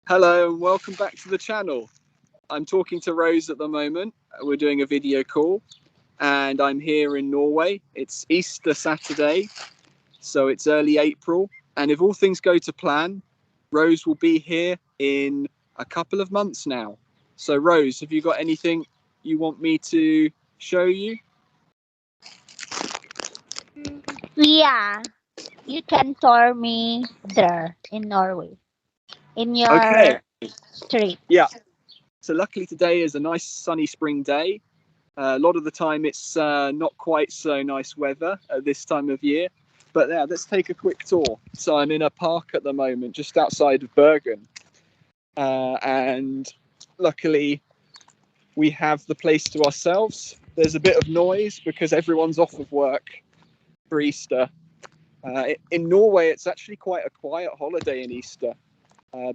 Hello and welcome back to the channel. I'm talking to Rose at the moment. We're doing a video call and I'm here in Norway. It's Easter Saturday, so it's early April. And if all things go to plan, Rose will be here in a couple of months now. So Rose, have you got anything you want me to show you? Yeah, you can tour me there in Norway, in Okay, your street. yeah. So luckily today is a nice sunny spring day. A lot of the time it's not quite so nice weather at this time of year. But yeah, let's take a quick tour. So I'm in a park at the moment, just outside of Bergen. And luckily we have the place to ourselves. There's a bit of noise because everyone's off of work for Easter. In Norway, it's actually quite a quiet holiday in Easter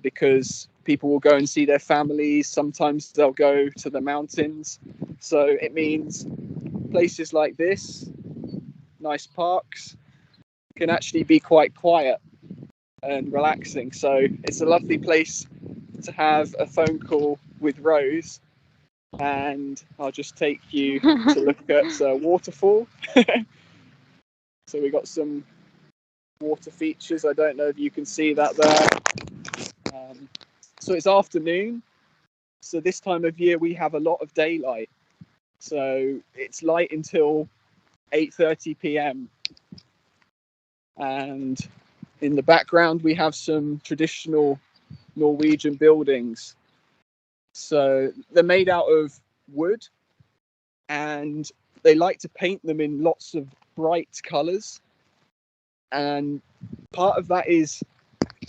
because people will go and see their families. Sometimes they'll go to the mountains. So it means places like this, nice parks, can actually be quite quiet and relaxing. So it's a lovely place to have a phone call with Rose, and I'll just take you to look at a waterfall. So we got some water features. I don't know if you can see that there. So it's afternoon. So this time of year we have a lot of daylight. So it's light until 8:30 p.m. And in the background we have some traditional Norwegian buildings. So they're made out of wood and they like to paint them in lots of bright colours. And part of that is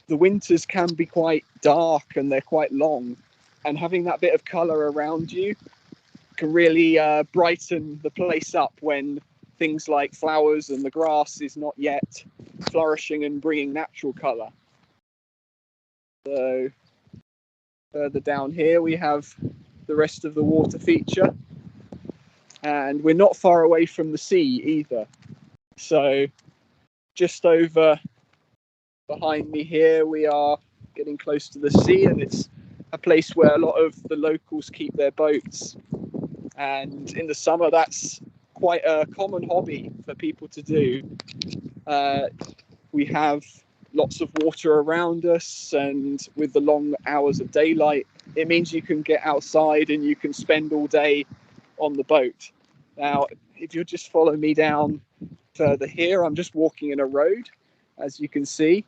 the winters can be quite dark and they're quite long. And having that bit of colour around you can really brighten the place up when things like flowers and the grass is not yet flourishing and bringing natural colour. So further down here we have the rest of the water feature, and we're not far away from the sea either. So just over behind me here we are getting close to the sea, and it's a place where a lot of the locals keep their boats, and in the summer that's quite a common hobby for people to do. We have lots of water around us, and with the long hours of daylight it means you can get outside and you can spend all day on the boat. Now if you'll just follow me down further here, I'm just walking in a road. As you can see,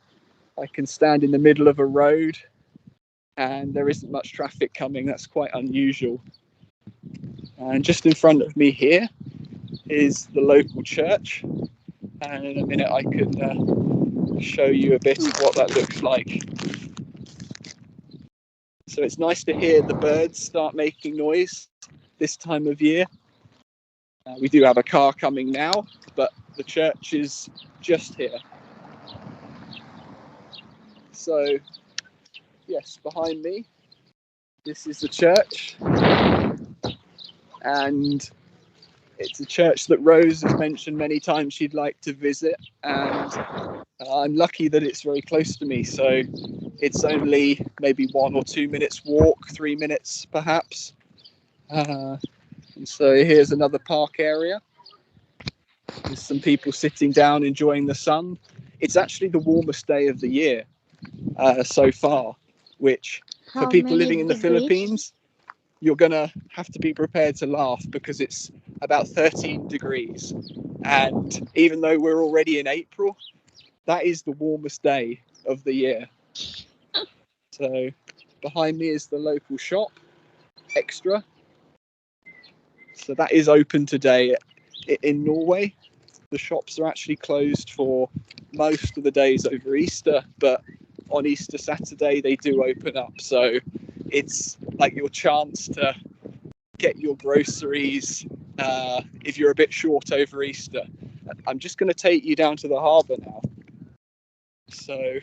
I can stand in the middle of a road and there isn't much traffic coming. That's quite unusual. And just in front of me here is the local church, and in a minute I can show you a bit of what that looks like. So it's nice to hear the birds start making noise this time of year. We do have a car coming now, but the church is just here. So yes, behind me, this is the church, and it's a church that Rose has mentioned many times she'd like to visit, and I'm lucky that it's very close to me. So it's only maybe 1 or 2 minutes walk, 3 minutes perhaps. And so here's another park area. There's some people sitting down enjoying the sun. It's actually the warmest day of the year so far, which for How people many living in the degrees? Philippines, you're gonna have to be prepared to laugh because it's about 13 degrees. And even though we're already in April, that is the warmest day of the year. So behind me is the local shop, Extra. So that is open today. In Norway, the shops are actually closed for most of the days over Easter, but on Easter Saturday they do open up. So it's like your chance to get your groceries if you're a bit short over Easter. I'm just going to take you down to the harbour now. So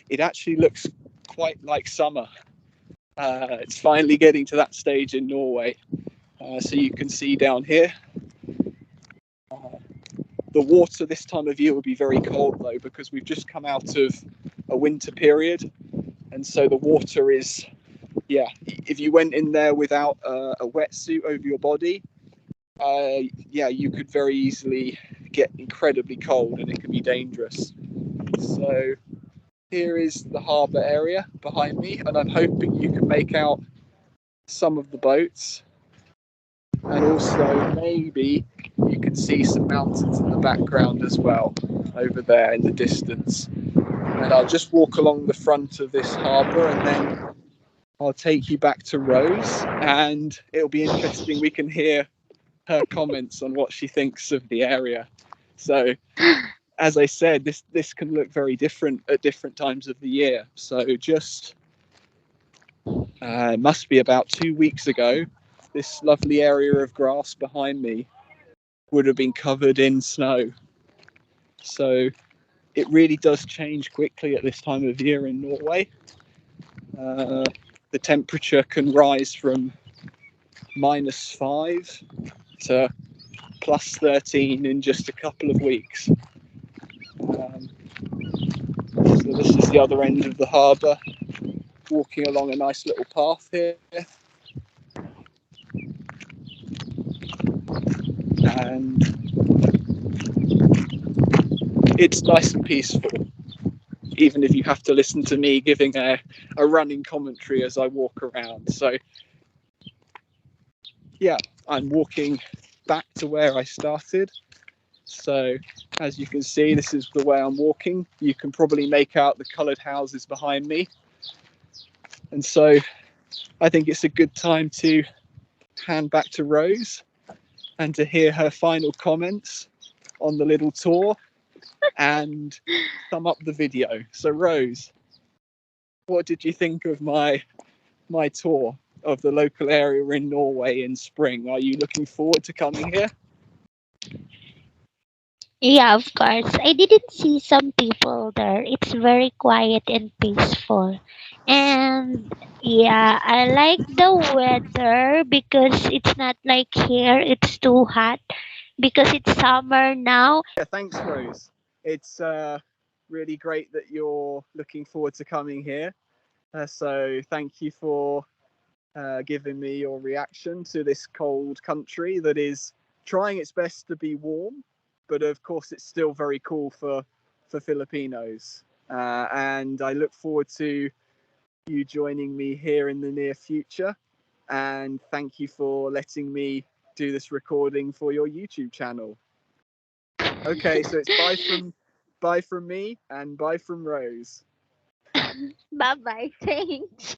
it actually looks quite like summer. It's finally getting to that stage in Norway. So you can see down here, the water this time of year will be very cold though, because we've just come out of a winter period, and so the water is, if you went in there without a wetsuit over your body, you could very easily get incredibly cold, and it can be dangerous. So here is the harbour area behind me, and I'm hoping you can make out some of the boats, and also maybe you can see some mountains in the background as well over there in the distance. And I'll just walk along the front of this harbour, and then I'll take you back to Rose, and it'll be interesting. We can hear her comments on what she thinks of the area. So as I said, this can look very different at different times of the year. So just it must be about 2 weeks ago, this lovely area of grass behind me would have been covered in snow. So it really does change quickly at this time of year in Norway. The temperature can rise from -5 to +13 in just a couple of weeks. So this is the other end of the harbour, walking along a nice little path here. And it's nice and peaceful, even if you have to listen to me giving a running commentary as I walk around. So yeah, I'm walking back to where I started. So as you can see, this is the way I'm walking. You can probably make out the coloured houses behind me. And so I think it's a good time to hand back to Rose and to hear her final comments on the little tour and sum up the video. So Rose, what did you think of my tour of the local area in Norway in spring? Are you looking forward to coming here? Yeah, of course. I didn't see some people there. It's very quiet and peaceful. And yeah, I like the weather because it's not like here, it's too hot because it's summer now. Yeah, thanks, Rose. It's really great that you're looking forward to coming here. So thank you for giving me your reaction to this cold country that is trying its best to be warm, but of course it's still very cool for Filipinos. And I look forward to you joining me here in the near future. And thank you for letting me do this recording for your YouTube channel. Okay, so it's bye from me and bye from Rose. Bye bye. Thanks.